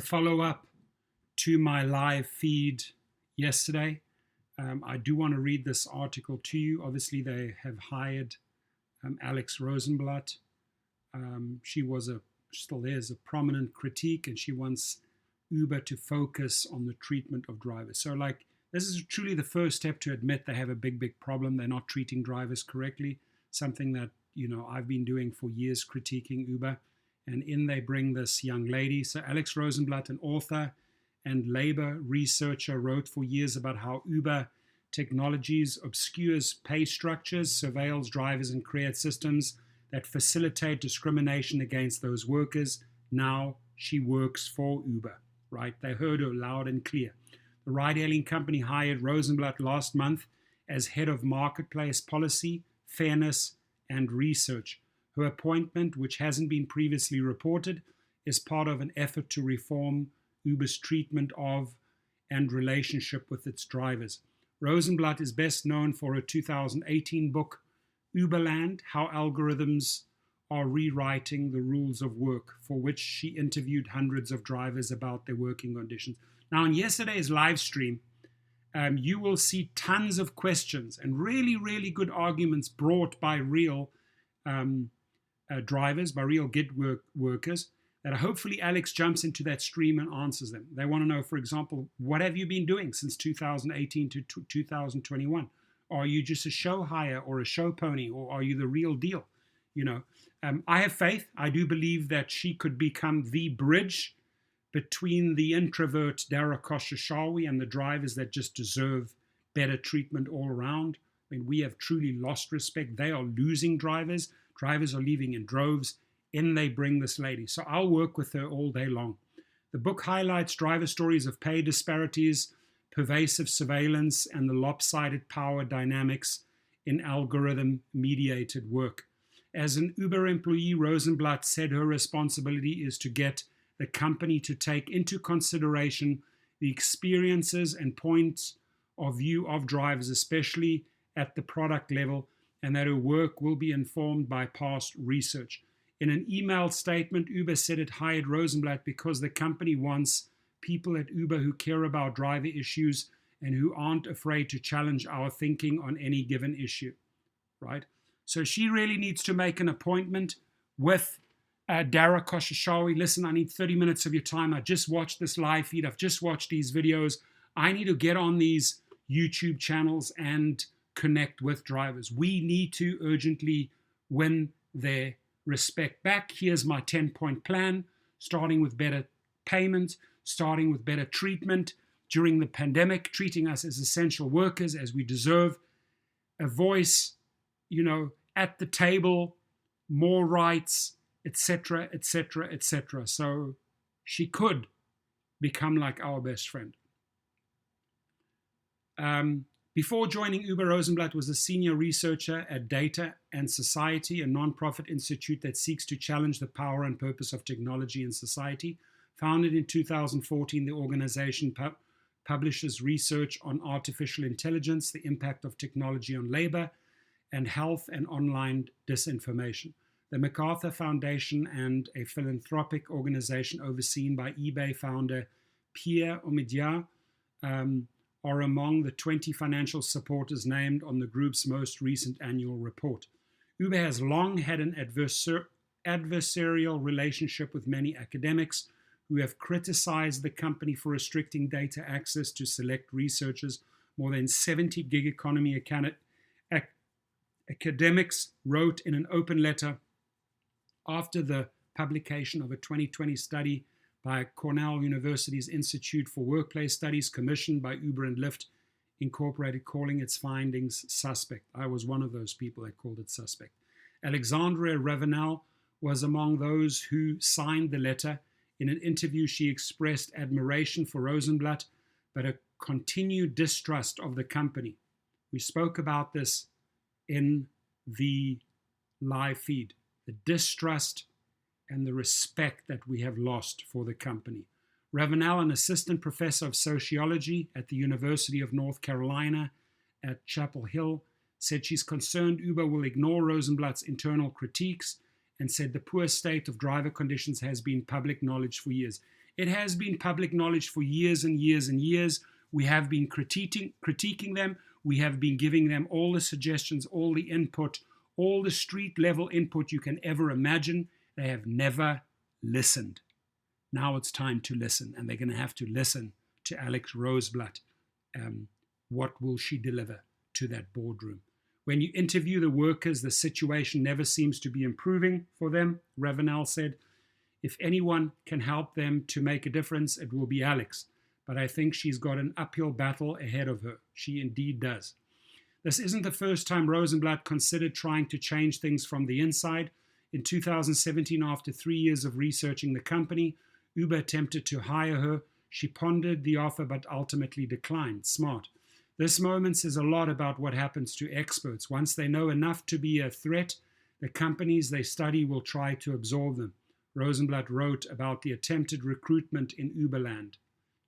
a follow-up to my live feed yesterday. I do want to read this article to you. Obviously, they have hired Alex Rosenblat. She still is a prominent critique, and she wants Uber to focus on the treatment of drivers. So this is truly the first step to admit they have a big problem. They're not treating drivers correctly, something that, I've been doing for years, critiquing Uber. And in they bring this young lady. So Alex Rosenblat, an author and labor researcher, wrote for years about how Uber Technologies obscures pay structures, surveils drivers, and creates systems that facilitate discrimination against those workers. Now she works for Uber, right? They heard her loud and clear. The ride-hailing company hired Rosenblat last month as head of marketplace policy, fairness, and research. Her appointment, which hasn't been previously reported, is part of an effort to reform Uber's treatment of and relationship with its drivers. Rosenblat is best known for her 2018 book, Uberland: How Algorithms Are Rewriting the Rules of Work, for which she interviewed hundreds of drivers about their working conditions. Now, in yesterday's live stream, you will see tons of questions and really good arguments brought by real drivers, by real gig workers, that hopefully Alex jumps into that stream and answers them. They want to know, for example, what have you been doing since 2018 to 2021? Are you just a show hire or a show pony, or are you the real deal? I have faith. I do believe that she could become the bridge between the introvert Dara Khosrowshahi and the drivers that just deserve better treatment all around. I mean, we have truly lost respect. They are losing drivers. Drivers are leaving in droves. In they bring this lady. So I'll work with her all day long. The book highlights driver stories of pay disparities, pervasive surveillance, and the lopsided power dynamics in algorithm-mediated work. As an Uber employee, Rosenblat said her responsibility is to get the company to take into consideration the experiences and points of view of drivers, especially at the product level, and that her work will be informed by past research. In an email statement, Uber said it hired Rosenblat because the company wants people at Uber who care about driver issues and who aren't afraid to challenge our thinking on any given issue, right? So she really needs to make an appointment with Dara Khosrowshahi. Listen, I need 30 minutes of your time. I just watched this live feed. I've just watched these videos. I need to get on these YouTube channels and connect with drivers. We need to urgently win their respect back. Here's my 10-point plan, starting with better payment, starting with better treatment during the pandemic, treating us as essential workers as we deserve, a voice, at the table, more rights, etc., etc., etc. So she could become like our best friend. Before joining Uber, Rosenblat was a senior researcher at Data and Society, a nonprofit institute that seeks to challenge the power and purpose of technology in society. Founded in 2014, the organization publishes research on artificial intelligence, the impact of technology on labor and health, and online disinformation. The MacArthur Foundation and a philanthropic organization overseen by eBay founder Pierre Omidyar are among the 20 financial supporters named on the group's most recent annual report. Uber has long had an adversarial relationship with many academics who have criticized the company for restricting data access to select researchers. More than 70 gig economy academics wrote in an open letter after the publication of a 2020 study by Cornell University's Institute for Workplace Studies, commissioned by Uber and Lyft, Incorporated, calling its findings suspect. I was one of those people that called it suspect. Alexandria Ravenel was among those who signed the letter. In an interview, she expressed admiration for Rosenblat, but a continued distrust of the company. We spoke about this in the live feed. The distrust and the respect that we have lost for the company. Ravenel, an assistant professor of sociology at the University of North Carolina at Chapel Hill, said she's concerned Uber will ignore Rosenblat's internal critiques and said the poor state of driver conditions has been public knowledge for years. It has been public knowledge for years and years and years. We have been critiquing them. We have been giving them all the suggestions, all the input, all the street level input you can ever imagine. They have never listened. Now it's time to listen, and they're going to have to listen to Alex Rosenblat. What will she deliver to that boardroom? When you interview the workers, the situation never seems to be improving for them, Ravenel said. If anyone can help them to make a difference, it will be Alex. But I think she's got an uphill battle ahead of her. She indeed does. This isn't the first time Rosenblat considered trying to change things from the inside. In 2017, after 3 years of researching the company, Uber attempted to hire her. She pondered the offer but ultimately declined. Smart. This moment says a lot about what happens to experts. Once they know enough to be a threat, the companies they study will try to absorb them. Rosenblat wrote about the attempted recruitment in Uberland.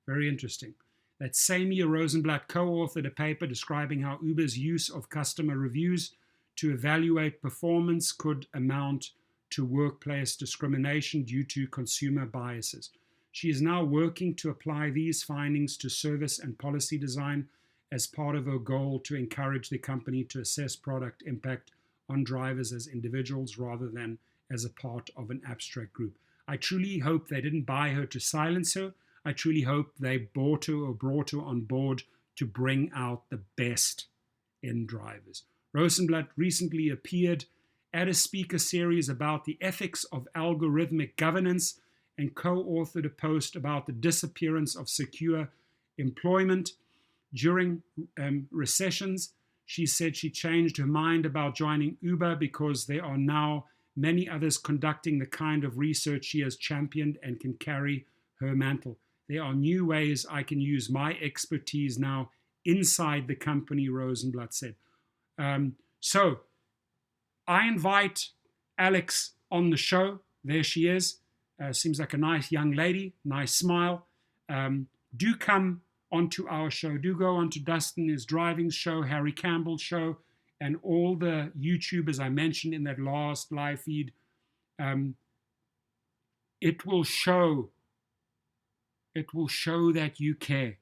Very interesting. That same year, Rosenblat co-authored a paper describing how Uber's use of customer reviews to evaluate performance could amount to workplace discrimination due to consumer biases. She is now working to apply these findings to service and policy design as part of her goal to encourage the company to assess product impact on drivers as individuals rather than as a part of an abstract group. I truly hope they didn't buy her to silence her. I truly hope they bought her or brought her on board to bring out the best in drivers. Rosenblat recently appeared at a speaker series about the ethics of algorithmic governance and co-authored a post about the disappearance of secure employment. During recessions, she said she changed her mind about joining Uber because there are now many others conducting the kind of research she has championed and can carry her mantle. There are new ways I can use my expertise now inside the company, Rosenblat said. So I invite Alex on the show. There she is. Seems like a nice young lady, nice smile. Do come onto our show. Do go onto Dustin is Driving's show, Harry Campbell's show, and all the YouTubers I mentioned in that last live feed. It will show that you care.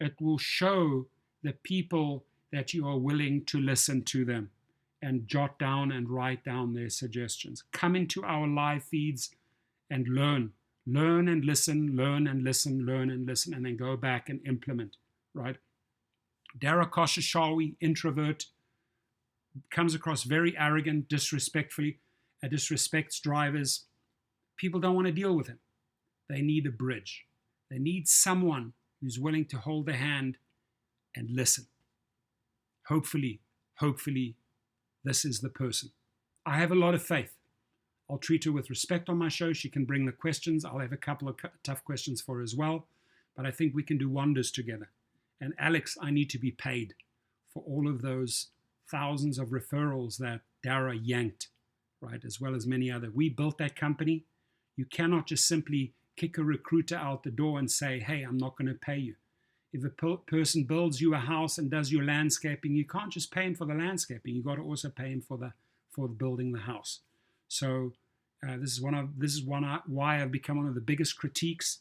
It will show the people that you are willing to listen to them and jot down and write down their suggestions. Come into our live feeds and learn. Learn and listen, learn and listen, learn and listen, and then go back and implement, right? Dara Khosrowshahi, introvert, comes across very arrogant, disrespectfully, disrespects drivers. People don't want to deal with him. They need a bridge. They need someone who's willing to hold their hand and listen. Hopefully, this is the person. I have a lot of faith. I'll treat her with respect on my show. She can bring the questions. I'll have a couple of tough questions for her as well. But I think we can do wonders together. And Alex, I need to be paid for all of those thousands of referrals that Dara yanked, right? As well as many other. We built that company. You cannot just simply kick a recruiter out the door and say, hey, I'm not going to pay you. If a person builds you a house and does your landscaping, you can't just pay him for the landscaping. You've got to also pay him for building the house. So this is why I've become one of the biggest critiques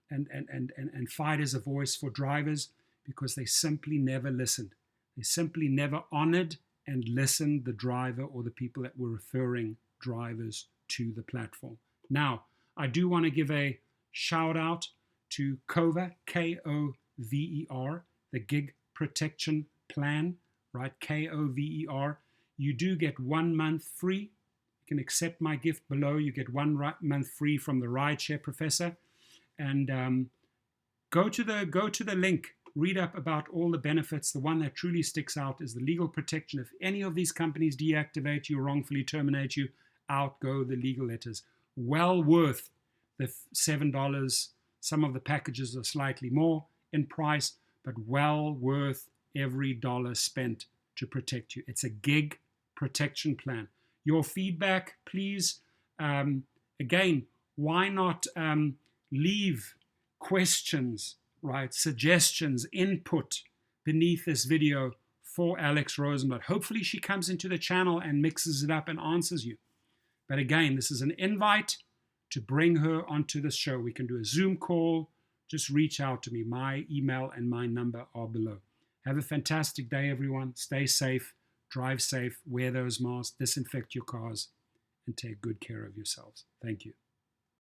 and fight as a voice for drivers, because they simply never listened. They simply never honored and listened the driver or the people that were referring drivers to the platform. Now, I do want to give a shout out to Kover, Kover, the gig protection plan, right? Kover. You do get 1 month free. You can accept my gift below. You get 1 month free from the Rideshare Professor. And go to the link. Read up about all the benefits. The one that truly sticks out is the legal protection. If any of these companies deactivate you, wrongfully terminate you, out go the legal letters. Well worth the $7. Some of the packages are slightly more in price, but well worth every dollar spent to protect you. It's a gig protection plan. Your feedback, please. Again, why not leave questions, right? Suggestions, input beneath this video for Alex Rosenblatt. Hopefully she comes into the channel and mixes it up and answers you. But again, this is an invite to bring her onto the show. We can do a Zoom call. Just reach out to me. My email and my number are below. Have a fantastic day, everyone. Stay safe, drive safe, wear those masks, disinfect your cars, and take good care of yourselves. Thank you.